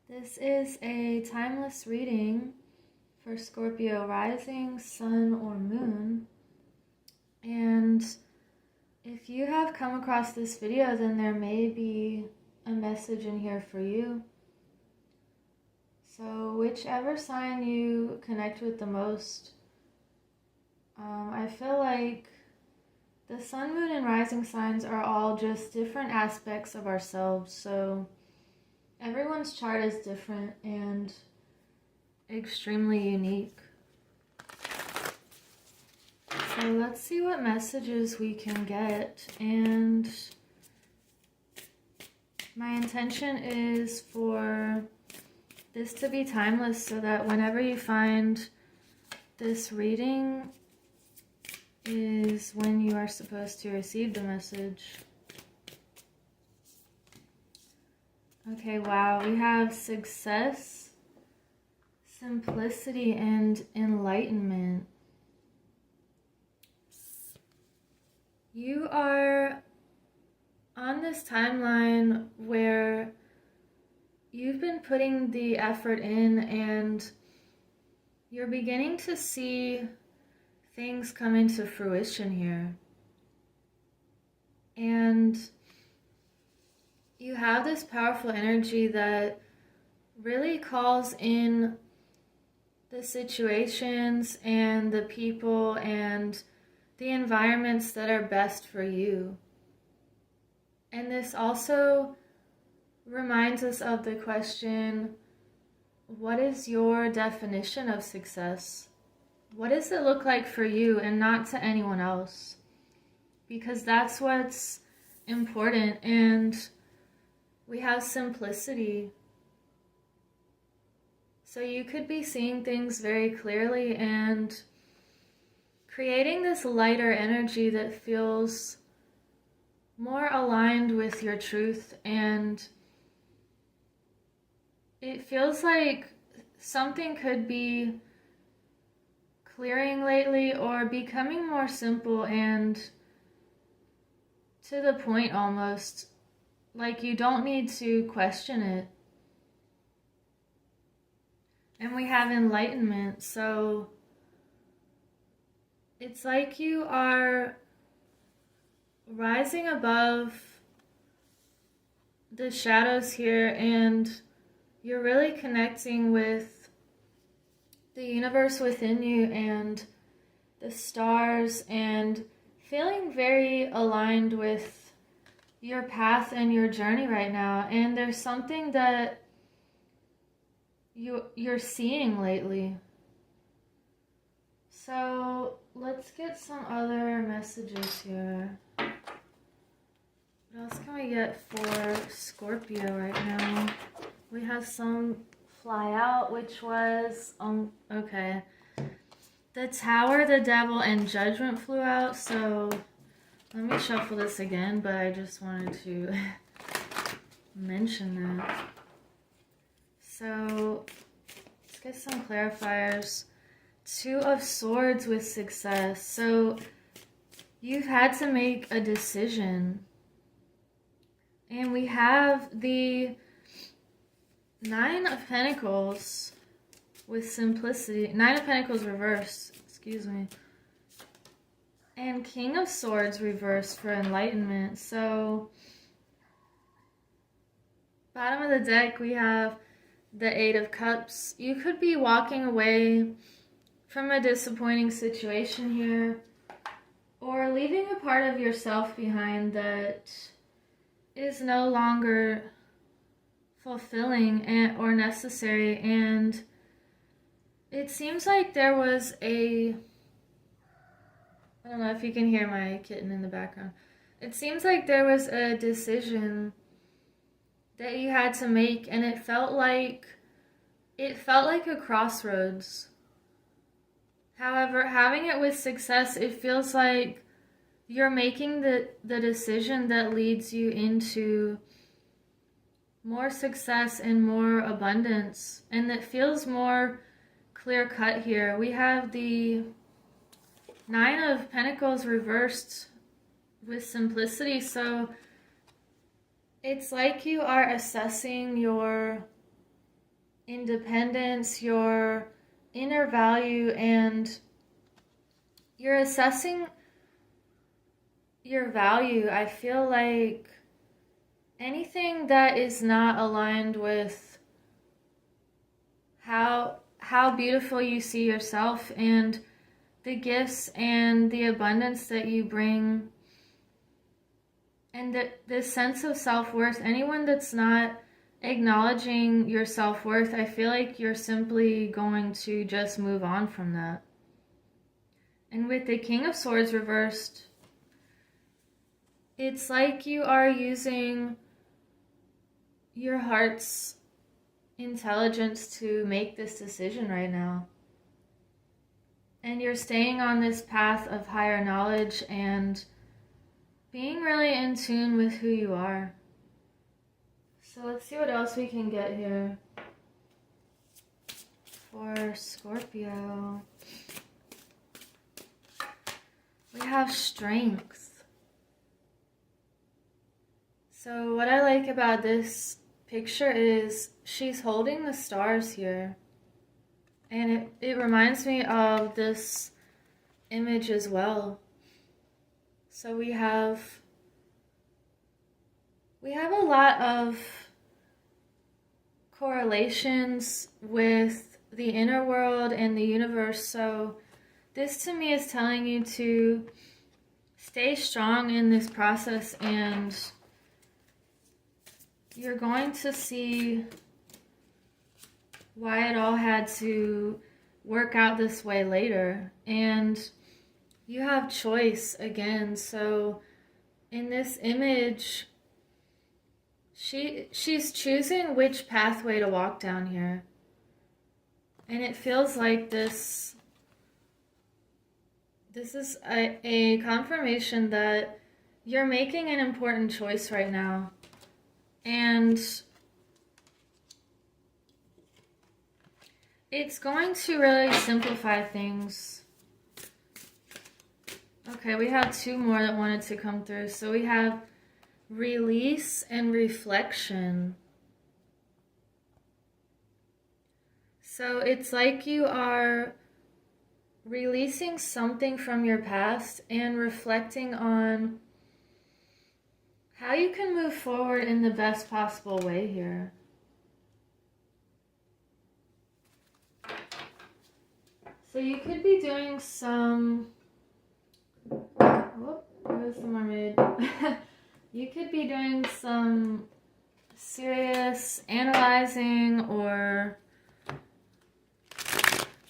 This is a timeless reading for Scorpio rising, sun, or moon. And if you have come across this video, then there may be a message in here for you. So whichever sign you connect with the most, I feel like the sun, moon, and rising signs are all just different aspects of ourselves. So everyone's chart is different and extremely unique. So let's see what messages we can get. And my intention is for this to be timeless so that whenever you find this reading is when you are supposed to receive the message. Okay, wow, we have success, simplicity, and enlightenment. You are on this timeline where you've been putting the effort in and you're beginning to see things come into fruition here. And you have this powerful energy that really calls in the situations and the people and the environments that are best for you. And this also reminds us of the question, what is your definition of success? What does it look like for you and not to anyone else? Because that's what's important. And we have simplicity. So you could be seeing things very clearly and creating this lighter energy that feels more aligned with your truth. And it feels like something could be clearing lately or becoming more simple and to the point almost. Like you don't need to question it. And we have enlightenment, so it's like you are rising above the shadows here and you're really connecting with the universe within you and the stars and feeling very aligned with your path and your journey right now. And there's something that you're seeing lately. So let's get some other messages here. What else can we get for Scorpio right now? We have some fly out, which was, okay. The Tower, the Devil, and Judgment flew out, so let me shuffle this again, but I just wanted to mention that. So let's get some clarifiers. Two of Swords with success. So you've had to make a decision. And we have the Nine of Pentacles with simplicity. Nine of Pentacles reverse, excuse me. And King of Swords reversed for enlightenment. So bottom of the deck we have the Eight of Cups. You could be walking away from a disappointing situation here, or leaving a part of yourself behind that is no longer fulfilling or necessary. And it seems like there was I don't know if you can hear my kitten in the background. It seems like there was a decision that you had to make, and it felt like a crossroads. However, having it with success, it feels like you're making the decision that leads you into more success and more abundance, and that feels more clear-cut here. We have the Nine of Pentacles reversed with simplicity, so it's like you are assessing your independence, your inner value, and you're assessing your value. I feel like anything that is not aligned with how beautiful you see yourself and the gifts and the abundance that you bring and this sense of self-worth, anyone that's not acknowledging your self-worth, I feel like you're simply going to just move on from that. And with the King of Swords reversed, it's like you are using your heart's intelligence to make this decision right now. And you're staying on this path of higher knowledge and being really in tune with who you are. So let's see what else we can get here for Scorpio. We have strength. So what I like about this picture is she's holding the stars here. And it reminds me of this image as well. So we have a lot of correlations with the inner world and the universe. So this to me is telling you to stay strong in this process, and you're going to see why it all had to work out this way later. And you have choice again. So in this image, she's choosing which pathway to walk down here. And it feels like this is a confirmation that you're making an important choice right now. And it's going to really simplify things. Okay, we have two more that wanted to come through. So we have release and reflection. So it's like you are releasing something from your past and reflecting on how you can move forward in the best possible way here. So you could be doing some... Oh, there's the mermaid. You could be doing some serious analyzing or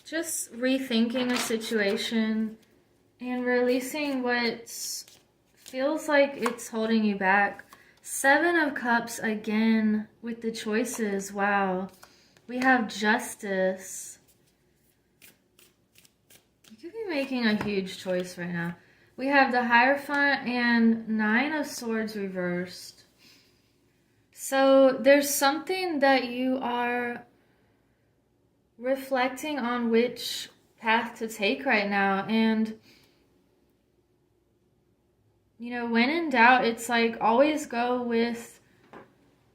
just rethinking a situation and releasing what feels like it's holding you back. 7 of Cups again with the choices. Wow. We have justice. You could be making a huge choice right now. We have the Hierophant and 9 of Swords reversed. So there's something that you are reflecting on which path to take right now. And, you know, when in doubt, it's like always go with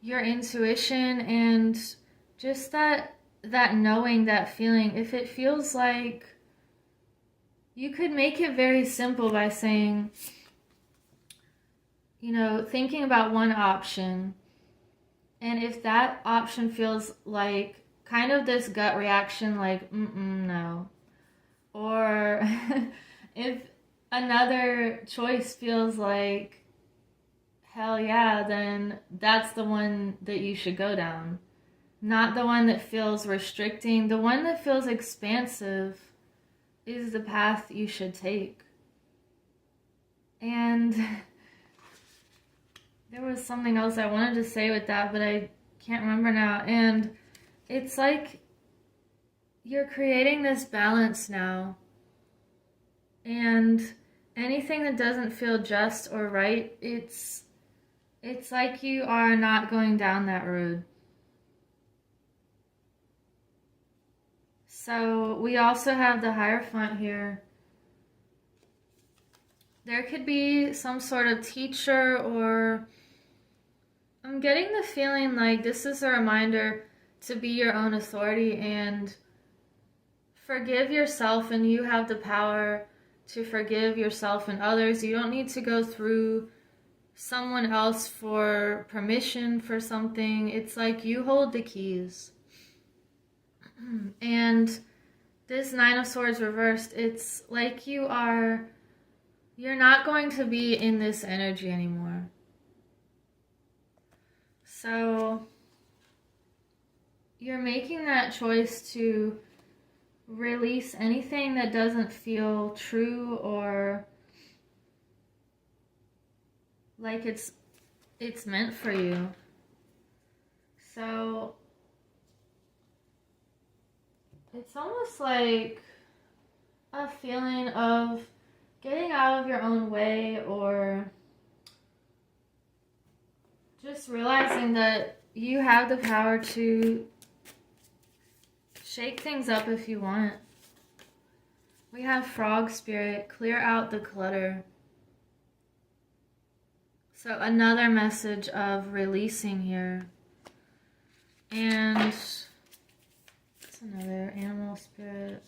your intuition and just that knowing, that feeling. If it feels like, you could make it very simple by saying, you know, thinking about one option. And if that option feels like kind of this gut reaction, like, no. Or if another choice feels like, hell yeah, then that's the one that you should go down. Not the one that feels restricting. The one that feels expansive is the path you should take. And there was something else I wanted to say with that, but I can't remember now. And it's like you're creating this balance now. And anything that doesn't feel just or right, it's like you are not going down that road. So we also have the Hierophant here. There could be some sort of teacher, or I'm getting the feeling like this is a reminder to be your own authority and forgive yourself, and you have the power to forgive yourself and others. You don't need to go through someone else for permission for something. It's like you hold the keys. And this Nine of Swords reversed, it's like you're not going to be in this energy anymore. So you're making that choice to release anything that doesn't feel true or like it's meant for you. So it's almost like a feeling of getting out of your own way, or just realizing that you have the power to shake things up if you want. We have Frog Spirit, clear out the clutter. So another message of releasing here. And what's another? Animal Spirit.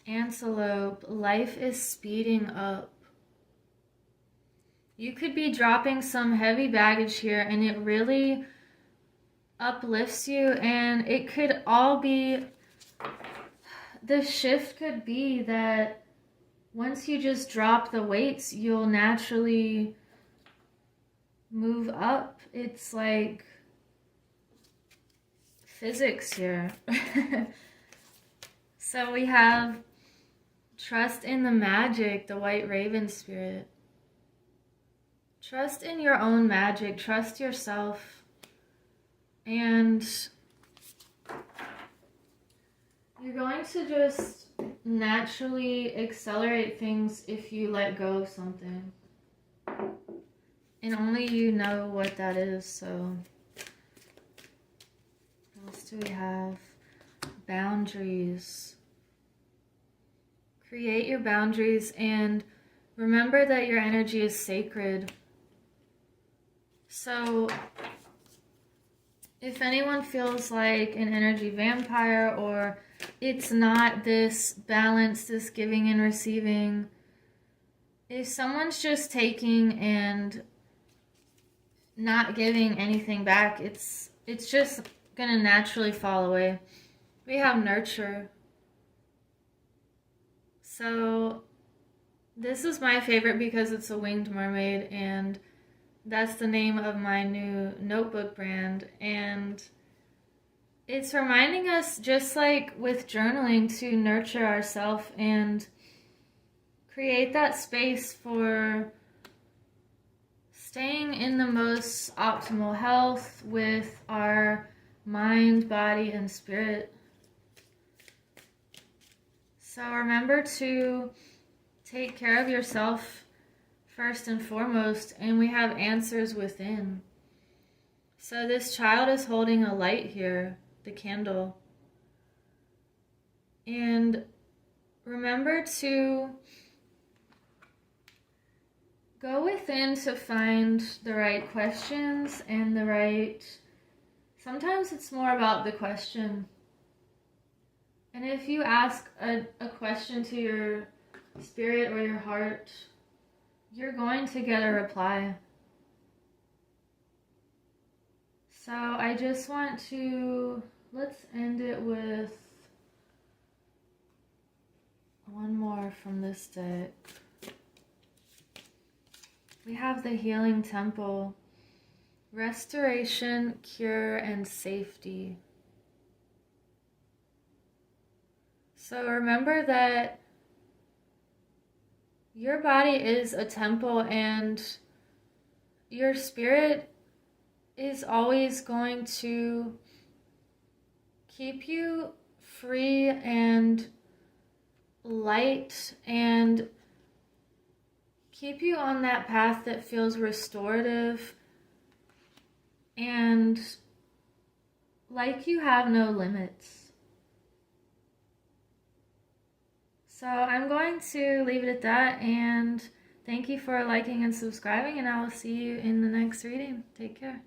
Antelope, life is speeding up. You could be dropping some heavy baggage here, and it really uplifts you, and it could all be, the shift could be that once you just drop the weights, you'll naturally move up. It's like physics here. So we have trust in the magic, the White Raven Spirit. Trust in your own magic, trust yourself. And you're going to just naturally accelerate things if you let go of something. And only you know what that is, so. What else do we have? Boundaries. Create your boundaries and remember that your energy is sacred. So if anyone feels like an energy vampire, or it's not this balance, this giving and receiving, if someone's just taking and not giving anything back, it's just gonna naturally fall away. We have nurture. So this is my favorite because it's a winged mermaid, and that's the name of my new notebook brand. And it's reminding us, just like with journaling, to nurture ourselves and create that space for staying in the most optimal health with our mind, body, and spirit. So remember to take care of yourself first and foremost, and we have answers within. So this child is holding a light here, the candle. And remember to go within to find the right questions and the right... Sometimes it's more about the question. And if you ask a question to your spirit or your heart, you're going to get a reply. So I just want to, let's end it with one more from this deck. We have the Healing Temple, restoration, cure, and safety. So remember that your body is a temple, and your spirit is always going to keep you free and light and keep you on that path that feels restorative and like you have no limits. So I'm going to leave it at that, and thank you for liking and subscribing, and I will see you in the next reading. Take care.